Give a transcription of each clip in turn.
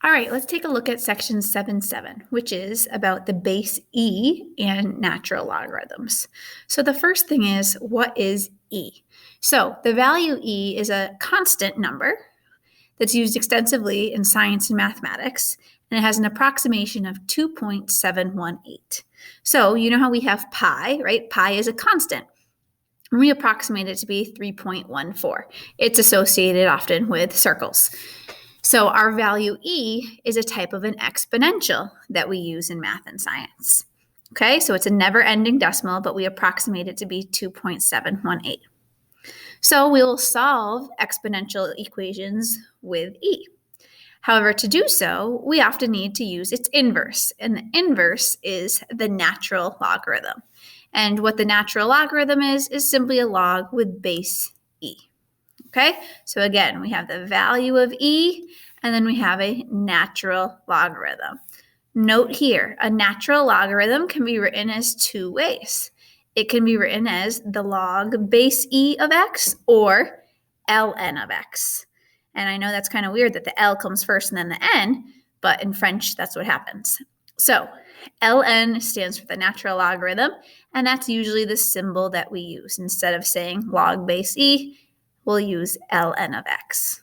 All right, let's take a look at section 7.7, which is about the base e and natural logarithms. So the first thing is, what is e? So the value e is a constant number that's used extensively in science and mathematics, and it has an approximation of 2.718. So you know how we have pi, right? Pi is a constant. We approximate it to be 3.14. It's associated often with circles. So our value e is a type of an exponential that we use in math and science. Okay, so it's a never-ending decimal, but we approximate it to be 2.718. So we'll solve exponential equations with e. However, to do so, we often need to use its inverse, and the inverse is the natural logarithm. And what the natural logarithm is simply a log with base e. Okay, so again, we have the value of e, and then we have a natural logarithm. Note here, a natural logarithm can be written as two ways. It can be written as the log base e of x or ln of x. And I know that's kind of weird that the L comes first and then the N, but in French, that's what happens. So ln stands for the natural logarithm, and that's usually the symbol that we use. Instead of saying log base e, we'll use ln of x.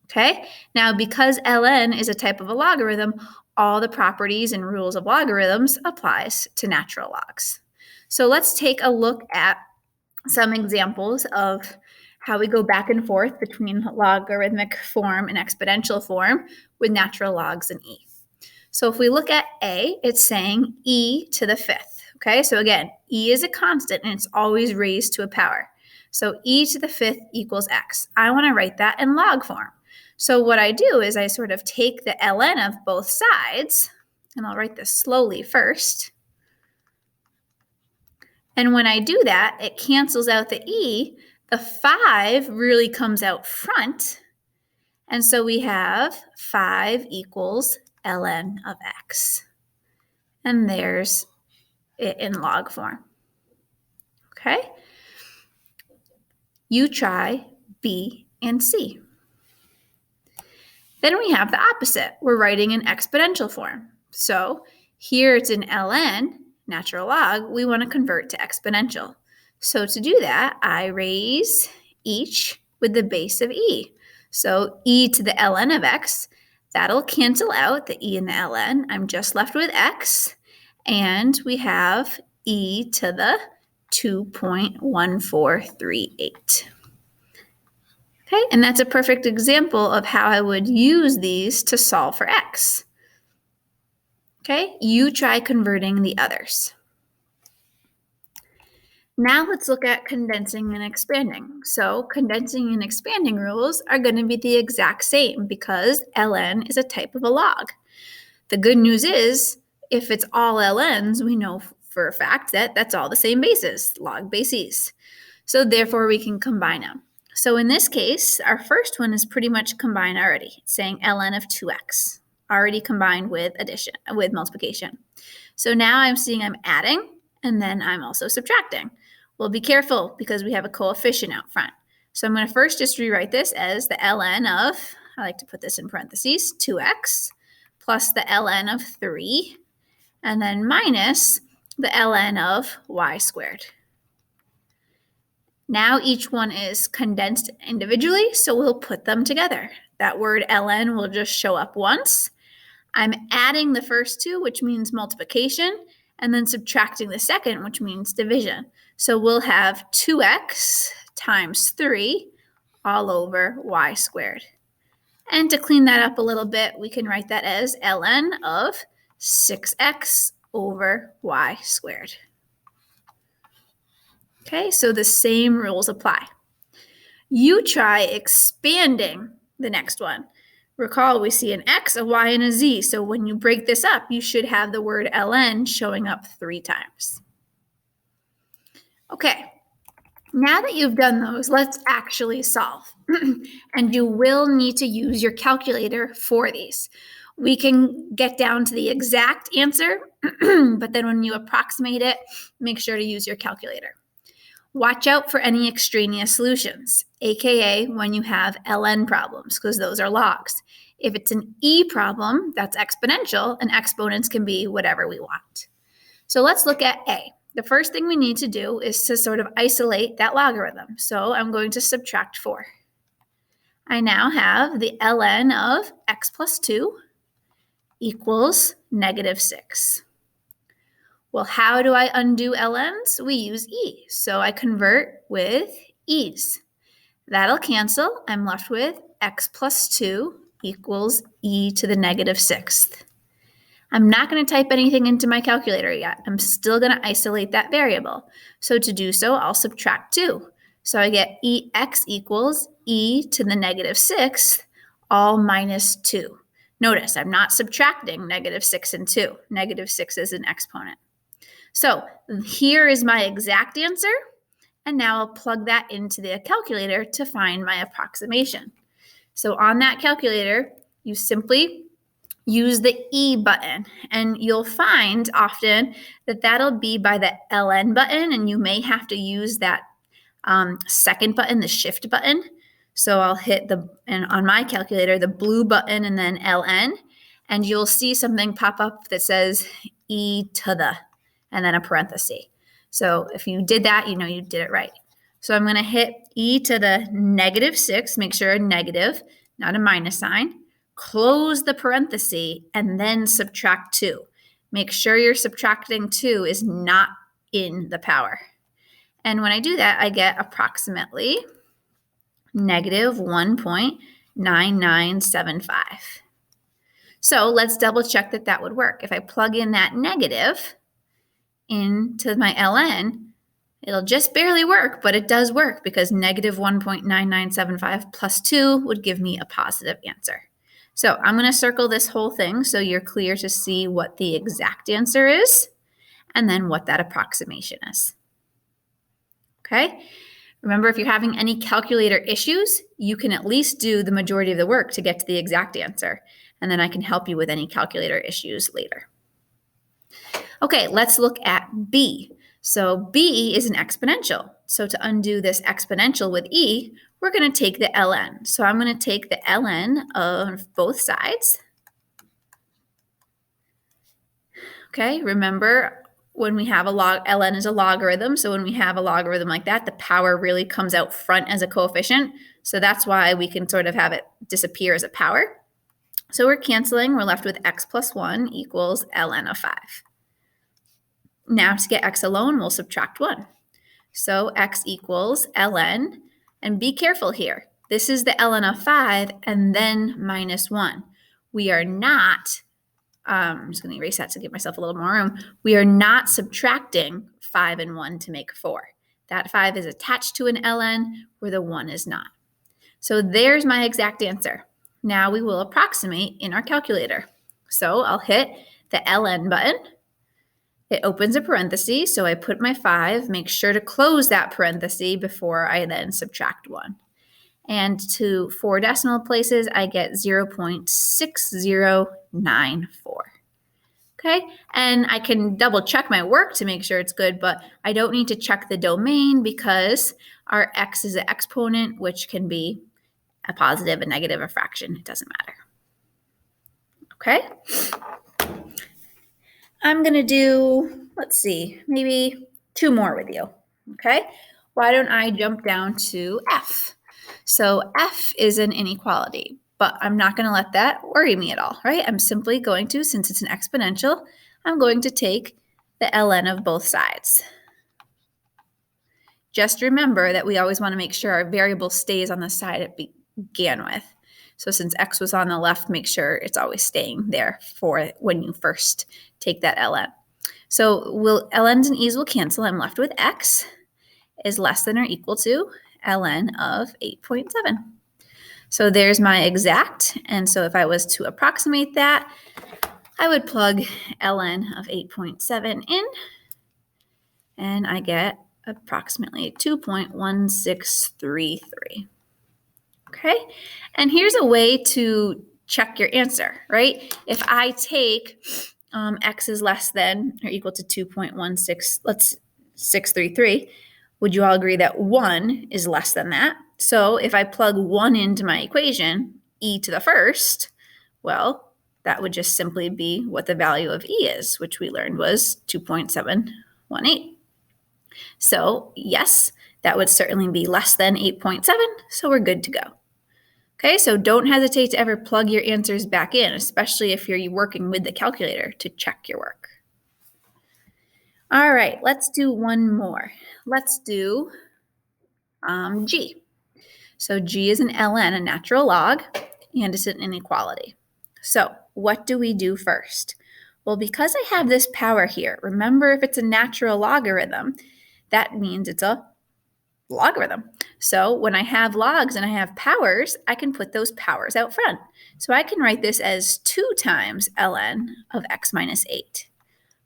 Okay, now because ln is a type of a logarithm, all the properties and rules of logarithms applies to natural logs. So let's take a look at some examples of how we go back and forth between logarithmic form and exponential form with natural logs and e. So if we look at A, it's saying e to the fifth. Okay, so again, e is a constant and it's always raised to a power. So e to the fifth equals x. I want to write that in log form. So what I do is I sort of take the ln of both sides, and I'll write this slowly first. And when I do that, it cancels out the e. The 5 really comes out front. And so we have 5 equals ln of x. And there's it in log form. Okay? You try B and C. Then we have the opposite. We're writing in exponential form. So here it's in ln, natural log. We want to convert to exponential. So to do that, I raise each with the base of e. So e to the ln of x, that'll cancel out the e and the ln. I'm just left with x. And we have e to the 2.1438. Okay, and that's a perfect example of how I would use these to solve for x. Okay, you try converting the others. Now let's look at condensing and expanding. So condensing and expanding rules are going to be the exact same because ln is a type of a log. The good news is, if it's all ln's, we know for a fact that that's all the same bases, log bases. So therefore we can combine them. So in this case, our first one is pretty much combined already. It's saying ln of 2x, already combined with addition, with multiplication. So now I'm seeing I'm adding, and then I'm also subtracting. Well, be careful because we have a coefficient out front. So I'm going to first just rewrite this as the ln of, I like to put this in parentheses, 2x, plus the ln of 3, and then minus the ln of y squared. Now each one is condensed individually, so we'll put them together. That word ln will just show up once. I'm adding the first two, which means multiplication, and then subtracting the second, which means division. So we'll have 2x times 3 all over y squared. And to clean that up a little bit, we can write that as ln of 6x over y squared. Okay, so the same rules apply. You try expanding the next one. Recall, we see an x, a y, and a z. So when you break this up, you should have the word ln showing up 3 times. Okay, now that you've done those, let's actually solve. And you will need to use your calculator for these. We can get down to the exact answer, but then when you approximate it, make sure to use your calculator. Watch out for any extraneous solutions, aka when you have ln problems, because those are logs. If it's an E problem, that's exponential, and exponents can be whatever we want. So let's look at A. The first thing we need to do is to sort of isolate that logarithm. So I'm going to subtract 4. I now have the ln of x plus 2 equals negative 6. Well, how do I undo ln's? We use e. So I convert with e's. That'll cancel. I'm left with x plus 2 equals e to the negative 6th. I'm not going to type anything into my calculator yet. I'm still going to isolate that variable. So to do so, I'll subtract 2. So I get ex equals e to the negative 6th, all minus 2. Notice I'm not subtracting negative 6 and 2. Negative 6 is an exponent. So here is my exact answer. And now I'll plug that into the calculator to find my approximation. So on that calculator, you simply use the E button, and you'll find often that that'll be by the ln button, and you may have to use that second button, the shift button. So I'll hit and on my calculator, the blue button and then ln, and you'll see something pop up that says e to the, and then a parenthesis. So if you did that, you know you did it right. So I'm going to hit e to the negative 6, make sure a negative, not a minus sign. Close the parenthesis and then subtract 2. Make sure your subtracting 2 is not in the power. And when I do that, I get approximately negative 1.9975. So let's double check that that would work. If I plug in that negative into my ln, it'll just barely work, but it does work because negative 1.9975 plus 2 would give me a positive answer. So I'm going to circle this whole thing so you're clear to see what the exact answer is and then what that approximation is. Okay? Remember, if you're having any calculator issues, you can at least do the majority of the work to get to the exact answer, and then I can help you with any calculator issues later. Okay, let's look at B. So B is an exponential. So to undo this exponential with E, we're going to take the ln. So I'm going to take the ln of both sides. Okay, remember when we have ln is a logarithm. So when we have a logarithm like that, the power really comes out front as a coefficient. So that's why we can sort of have it disappear as a power. So we're canceling. We're left with x plus 1 equals ln of 5. Now to get x alone, we'll subtract 1. So x equals ln, and be careful here. This is the ln of 5 and then minus 1. We are not, I'm just going to erase that to give myself a little more room. We are not subtracting 5 and 1 to make 4. That 5 is attached to an ln where the 1 is not. So there's my exact answer. Now we will approximate in our calculator. So I'll hit the ln button. It opens a parenthesis, so I put my 5, make sure to close that parenthesis before I then subtract 1. And to 4 decimal places, I get 0.6094. Okay, and I can double check my work to make sure it's good, but I don't need to check the domain because our x is an exponent, which can be a positive, a negative, a fraction. It doesn't matter. Okay. I'm going to do, let's see, maybe 2 more with you, okay? Why don't I jump down to F? So F is an inequality, but I'm not going to let that worry me at all, right? I'm simply going to, since it's an exponential, I'm going to take the ln of both sides. Just remember that we always want to make sure our variable stays on the side it began with. So since x was on the left, make sure it's always staying there for when you first take that ln. So ln's and e's will cancel. I'm left with x is less than or equal to ln of 8.7. So there's my exact. And so if I was to approximate that, I would plug ln of 8.7 in, and I get approximately 2.1633. Okay, and here's a way to check your answer, right? If I take x is less than or equal to 2.633, would you all agree that 1 is less than that? So if I plug 1 into my equation, e to the first, Well, that would just simply be what the value of E is, which we learned was 2.718. So yes, that would certainly be less than 8.7, so we're good to go. Okay, so don't hesitate to ever plug your answers back in, especially if you're working with the calculator to check your work. All right, let's do one more. Let's do G. So G is an ln, a natural log, and it's an inequality. So what do we do first? Well, because I have this power here, remember if it's a natural logarithm, that means it's a logarithm. So when I have logs and I have powers, I can put those powers out front. So I can write this as 2 times ln of x minus 8.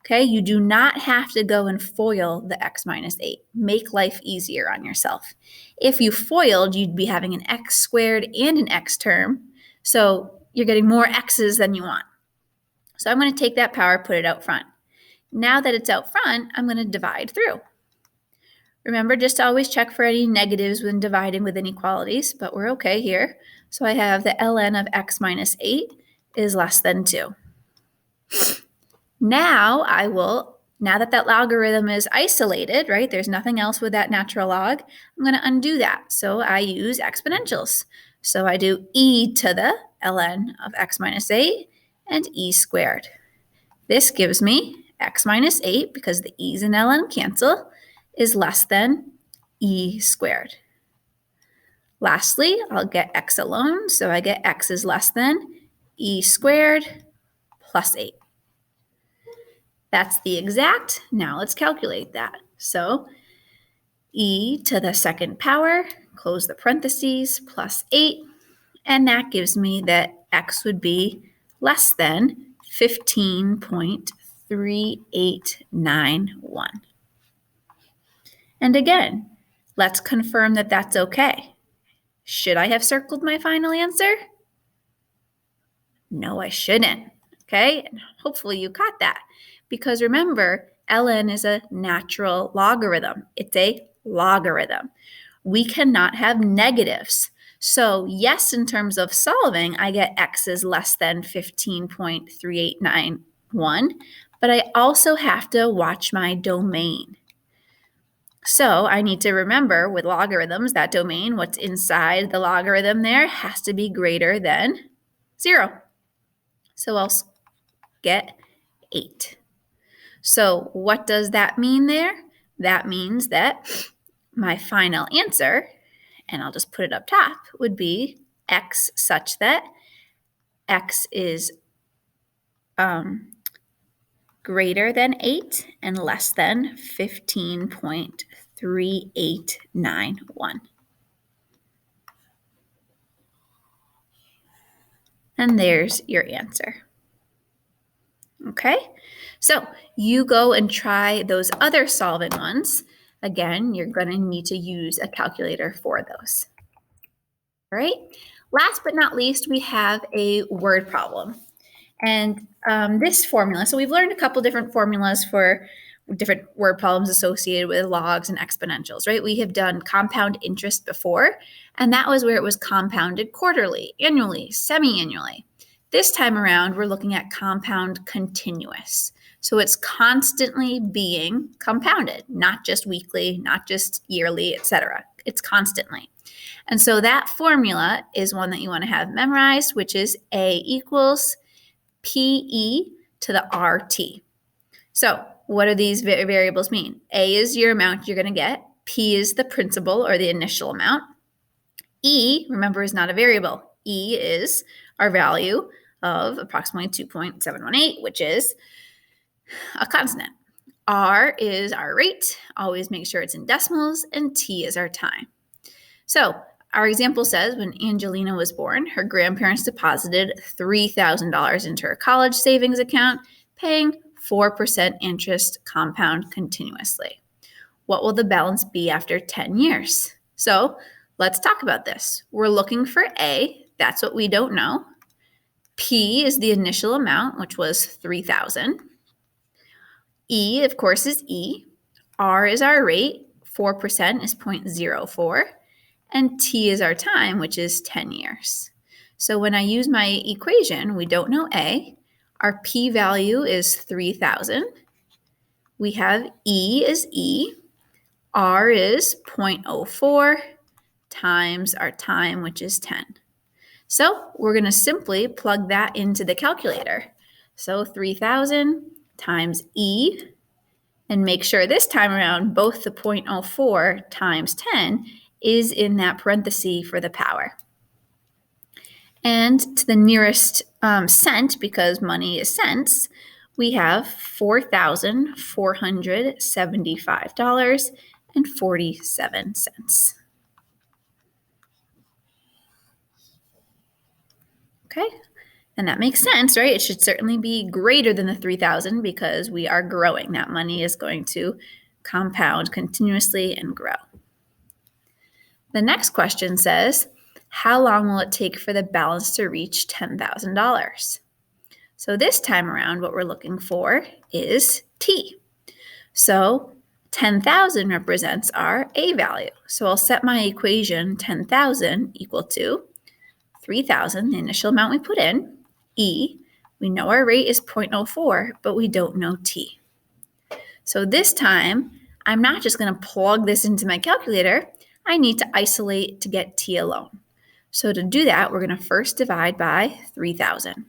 Okay, you do not have to go and FOIL the x minus 8. Make life easier on yourself. If you FOILed, you'd be having an x squared and an x term, so you're getting more x's than you want. So I'm going to take that power, put it out front. Now that it's out front, I'm going to divide through. Remember, just always check for any negatives when dividing with inequalities, but we're okay here. So I have the ln of x minus 8 is less than 2. Now that logarithm is isolated, right, there's nothing else with that natural log, I'm going to undo that. So I use exponentials. So I do e to the ln of x minus 8 and e squared. This gives me x minus 8, because the e's and ln cancel, is less than e squared. Lastly, I'll get x alone, so I get x is less than e squared plus 8. That's the exact. Now let's calculate that. So e to the second power, close the parentheses, plus 8, and that gives me that x would be less than 15.3891. And again, let's confirm that that's okay. Should I have circled my final answer? No, I shouldn't. Okay, and hopefully you caught that. Because remember, ln is a natural logarithm. It's a logarithm. We cannot have negatives. So yes, in terms of solving, I get x is less than 15.3891, but I also have to watch my domain. So I need to remember with logarithms, that domain, what's inside the logarithm there has to be greater than 0. So I'll get 8. So what does that mean there? That means that my final answer, and I'll just put it up top, would be x such that x is greater than 8 and less than 15.3891. And there's your answer. Okay, so you go and try those other solving ones. Again, you're going to need to use a calculator for those. All right, last but not least, we have a word problem. And this formula, so we've learned a couple different formulas for different word problems associated with logs and exponentials, right? We have done compound interest before, and that was where it was compounded quarterly, annually, semi-annually. This time around, we're looking at compound continuous. So it's constantly being compounded, not just weekly, not just yearly, etc. It's constantly. And so that formula is one that you want to have memorized, which is A equals PE to the RT. So what do these variables mean? A is your amount you're going to get. P is the principal or the initial amount. E, remember, is not a variable. E is our value of approximately 2.718, which is a constant. R is our rate. Always make sure it's in decimals. And T is our time. So our example says when Angelina was born, her grandparents deposited $3,000 into her college savings account, paying 4% interest compound continuously. What will the balance be after 10 years? So let's talk about this. We're looking for A. That's what we don't know. P is the initial amount, which was $3,000. E, of course, is E. R is our rate. 4% is 0.04. And T is our time, which is 10 years. So when I use my equation, we don't know A. Our p-value is 3,000. We have E is E. R is 0.04 times our time, which is 10. So we're going to simply plug that into the calculator. So 3,000 times E, and make sure this time around both the 0.04 times 10 is in that parenthesis for the power. And to the nearest cent, because money is cents, we have $4,475.47. Okay, and that makes sense, right? It should certainly be greater than the 3,000 because we are growing. That money is going to compound continuously and grow. The next question says, how long will it take for the balance to reach $10,000? So this time around, what we're looking for is T. So 10,000 represents our A value. So I'll set my equation 10,000 equal to 3,000, the initial amount we put in, E. We know our rate is 0.04, but we don't know T. So this time, I'm not just going to plug this into my calculator. I need to isolate to get T alone. So to do that, we're going to first divide by 3,000.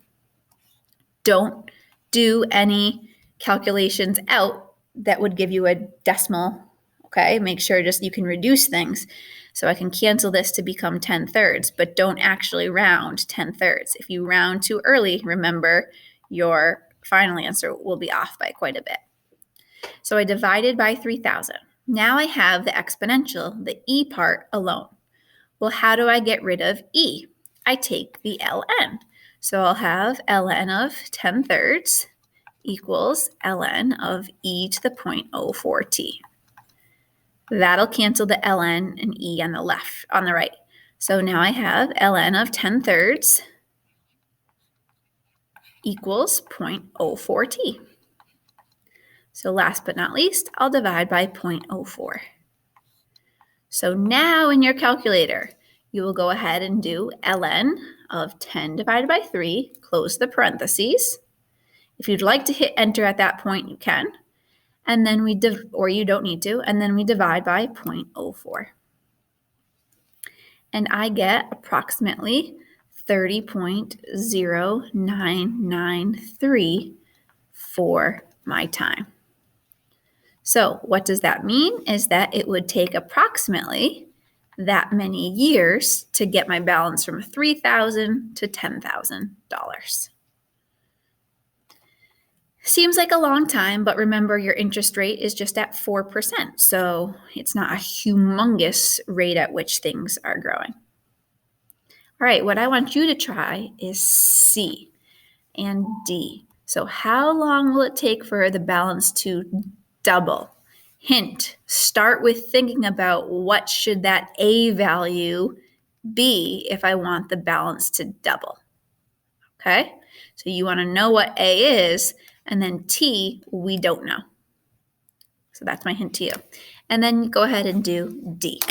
Don't do any calculations out that would give you a decimal, okay? Make sure just you can reduce things. So I can cancel this to become 10/3, but don't actually round 10/3. If you round too early, remember your final answer will be off by quite a bit. So I divided by 3,000. Now I have the exponential, the E part alone. Well, how do I get rid of E? I take the ln. So I'll have ln of 10/3 equals ln of e to the 0.04t. That'll cancel the ln and e on the right. So now I have ln of 10/3 equals 0.04t. So last but not least, I'll divide by 0.04. So now in your calculator, you will go ahead and do ln of 10 divided by 3, close the parentheses. If you'd like to hit enter at that point, you can. And then or you don't need to, and then we divide by 0.04. And I get approximately 30.0993 for my time. So what does that mean? Is that it would take approximately that many years to get my balance from $3,000 to $10,000. Seems like a long time, but remember your interest rate is just at 4%, so it's not a humongous rate at which things are growing. All right, what I want you to try is C and D. So how long will it take for the balance to double? Hint, start with thinking about what should that A value be if I want the balance to double. Okay, so you want to know what A is, and then T, we don't know. So that's my hint to you. And then go ahead and do D.